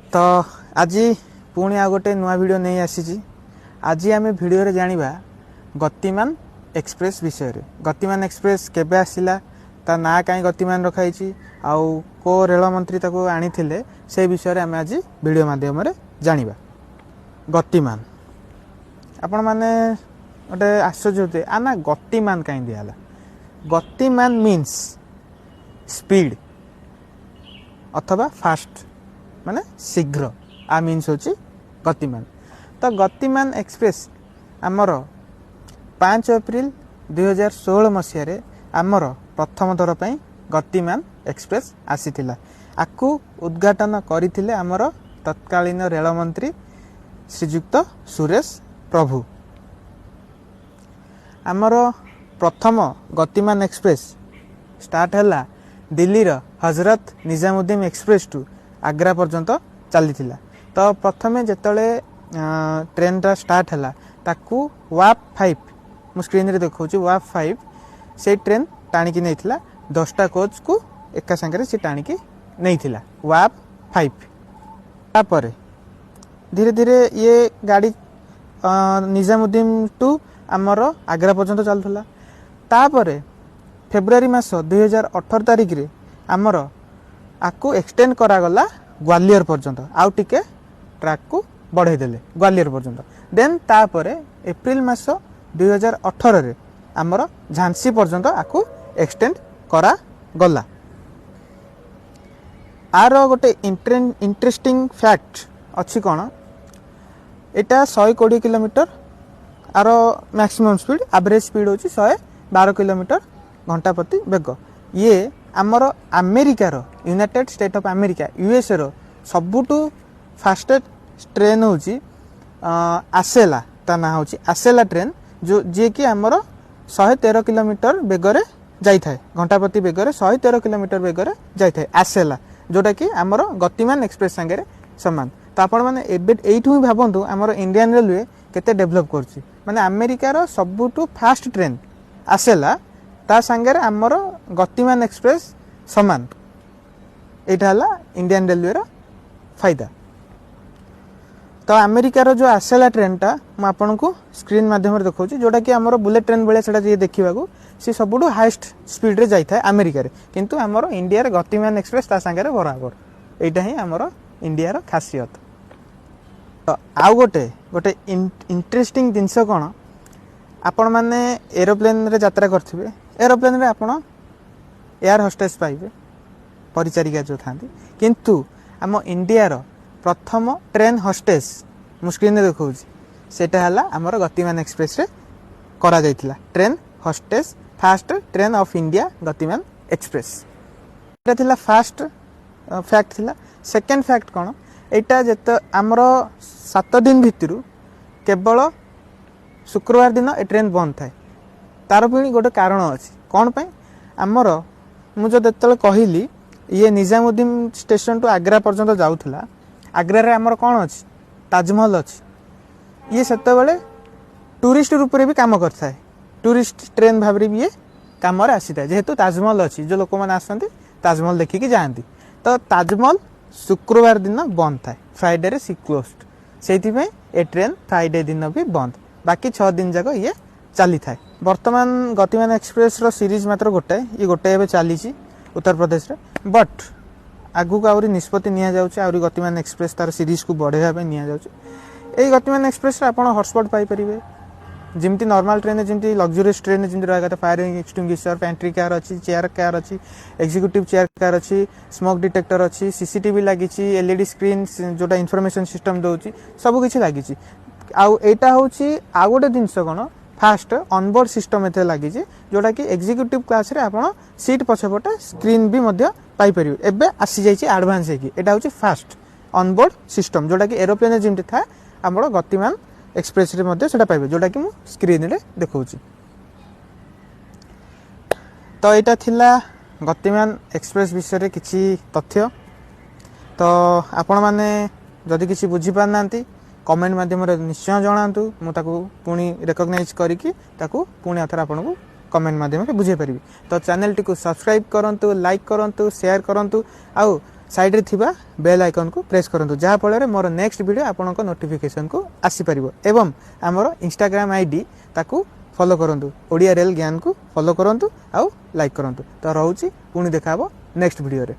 तो आज पुणी आ गोटे नुआ वीडियो नहीं आसी। आज आम वीडियो रे जानिबा गतिमान एक्सप्रेस विषय रे। गतिमान एक्सप्रेस केबे आसिला, ता ना कहीं गतिमान रखाई, आउ को रेल मंत्री ताको आनी थिले, से विषय रे आम आज वीडियो माध्यम रे जानिबा। गतिमान आपण माने गोटे आश्चर्य होते आना गतिमान कहीं दियाला। गतिमान मीन्स स्पीड अथवा फास्ट माने शीघ्र, आ मीन्स होची गतिमान। तो गतिमान एक्सप्रेस आमर 5 एप्रिल 2016 मसीह आमर प्रथम थर पर गतिमान एक्सप्रेस आसीथिला। आकु उद्घाटन करथिले आमर तत्कालीन रेल मंत्री श्रीयुक्त सुरेश प्रभु। आमर प्रथम गतिमान एक्सप्रेस स्टार्ट हैला दिल्ली रो हजरत निजामुद्दीन एक्सप्रेस टू आग्रा पर्यंत चली। तो प्रथमे जेतले ट्रेन रा स्टार्ट हैला ताकू वाप 5 मु स्क्रीन रे देखौची वाप 5 से ट्रेन टाणी की नैथिला। 10टा कोच को एका संगे से टाणी की नैथिला वाप 5। तापरे धीरे धीरे ये गाड़ी निजामुद्दीन टू आमर आग्रा पर्यंत चलुला। तापरे फेब्रुआरी मास 2018 तारिख रे आमर आकु एक्सटेंड करागला ग्वालियर पर्यंत, आउ टिके ट्रैक को बढ़ाई देले ग्वालियर पर्यंत। देन तापरे एप्रिल मास 2018 रे आमर झांसी पर्यंत आकु एक्सटेंड करा गला। आर गोटे इंटरेस्टिंग फैक्ट अच्छी कौन, एटा 120 किलोमीटर आर मैक्सिमम स्पीड, एवरेज स्पीड होची 112 किलोमीटर घंटा प्रति बेग। ये आमर अमेरिकार United State of America USA रो सबुटू फास्टेस्ट ट्रेन होची आसेला, ता ना होची आसेला ट्रेन, जो जे कि आमर 113 किलोमीटर बेगरे जाई थाए, घंटा प्रति बेगरे 113 किलोमीटर बेगरे जाई थाए आसेला, जोटा कि आमर गतिमान एक्सप्रेस संगे समान। तो आपण माने एठू ही भाबंतु आमर इंडियन रेलवे केते डेवलप करछि। माने अमेरिकार सबुटू फास्ट ट्रेन आसेला, ता संगे आमर गतिमान एक्सप्रेस समान। एटा हला इंडियन रेलवे रो फायदा। तो अमेरिकार जो आसेला ट्रेन टा मु आपन को स्क्रीन माध्यम रे देखौची, जोटा कि आमर बुलेट ट्रेन बेले सेटा जे देखिबा को सी सबुटू हाईएस्ट स्पीड रे जाई थाए अमेरिका रे, किंतु आमर इंडिया रे गतिमान एक्सप्रेस ता संगे बराबर। एटा ही आमर इंडिया रो खासियत। तो आउ गोटे इंटरेस्टिंग जिनस कोन, आपण माने एरोप्लेन रे यात्रा करथिबे, एरोप्लेन रे आपण एयर होस्टेस पाइबे, परिचारिका जो थांती, किंतु आम इंडिया रो प्रथम ट्रेन होस्टेस मु स्क्रीन रे देखौची, सेटा हला हमर गतिमान एक्सप्रेस रे करा जायतिला। Train hostess fast train of India Gatimaan express, एटा थिला फास्ट फैक्ट थिला। सेकंड फैक्ट कोन, एटा जेत हमर 7 दिन भितरु केवल शुक्रवार दिन ए ट्रेन बंद थाए। तार पुणी गोटे कारण अच्छी कौन पे आमर मुझे जो कहली ये निजामुद्दीन स्टेशन टू आग्रा पर्यंत जाऊला, आग्रा रे आमर कौन अच्छी ताजमहल अच्छी। ये सेते बेले टूरिस्ट रूप रे भी काम करता है, टूरिस्ट ट्रेन भाव भी ये काम आसी था, जेहेतु ताजमहल अच्छी, जो लोक मैंने आसती ताजमहल देखिकी जाती। तो ताजमहल शुक्रवार दिन बंद था, फ्राइडे रे सी क्लोज्ड, से ए ट्रेन फ्राइडे दिन भी बंद, बाकी 6 दिन जाक ये चली थाए। वर्तमान गतिमान एक्सप्रेस रो सीरीज मात्र गोटे, ये गोटे एबे चली उत्तर प्रदेश रे, बट आगु को आउरी निष्पत्ति निया जाउछ, आउरी गतिमान एक्सप्रेस तार सीरीज को बढ़ाइबा पे निया जाउछ। एई गतिमान एक्सप्रेस रे आपण हॉटस्पॉट पाई परिबे, जिमती नॉर्मल ट्रेन जिमती लग्जरियस ट्रेन जिमती रहगा, फायर एक्सटिंग्विशर, पेंट्री कार अच्छी, चेयर कार अच्छी, एग्जीक्यूटिव चेयर कार अच्छी, स्मोक डिटेक्टर अच्छी, सीसीटीवी लागिची, एलईडी स्क्रीन जोटा इनफॉरमेशन सिस्टम दउची, सब किछि लागिची। आउ एटा होची आ गोटे जिनस कोन, फास्ट ऑनबोर्ड सिस्टम एथे लागी, जोटा कि एग्जीक्यूटिव क्लास रे आपण सीट पछपटे स्क्रीन भी मध्य पाई परिबे। एबे आसी जाईची एडवांस हेकी, एटा होची फास्ट ऑनबोर्ड सिस्टम, जोटा कि एरोप्लेन जिमती था हमर गतिमान एक्सप्रेस रे मध्य सेटा पाइबे, जोटा कि मु स्क्रीन रे देखौची। तो एटा थिला गतिमान एक्सप्रेस विषय रे किछि तथ्य। तो आपण माने जदि किछि बुझी पारनांती कमेंट माध्यम निश्चय जनातु, मुझे पुणी रेकग्नाइज करी पुणी अथर आपन को कमेंट माध्यम बुझे पारि। तो चैनल टी को सब्सक्राइब करंतु, लाइक करंतु, शेयर करंतु, आउ साइड थिबा बेल आइकन को प्रेस करंतु जहा फଳରେ मोर नेक्स्ट वीडियो आपनक नोटिफिकेशन को आसी परिबो एवं हमर इंस्टाग्राम आईडी ताकू फॉलो करंतु ओडिया रेल ज्ञान को फॉलो करंतु आउ लाइक करंतु तो रहउची पुणी देखाबो नेक्स्ट वीडियो रे।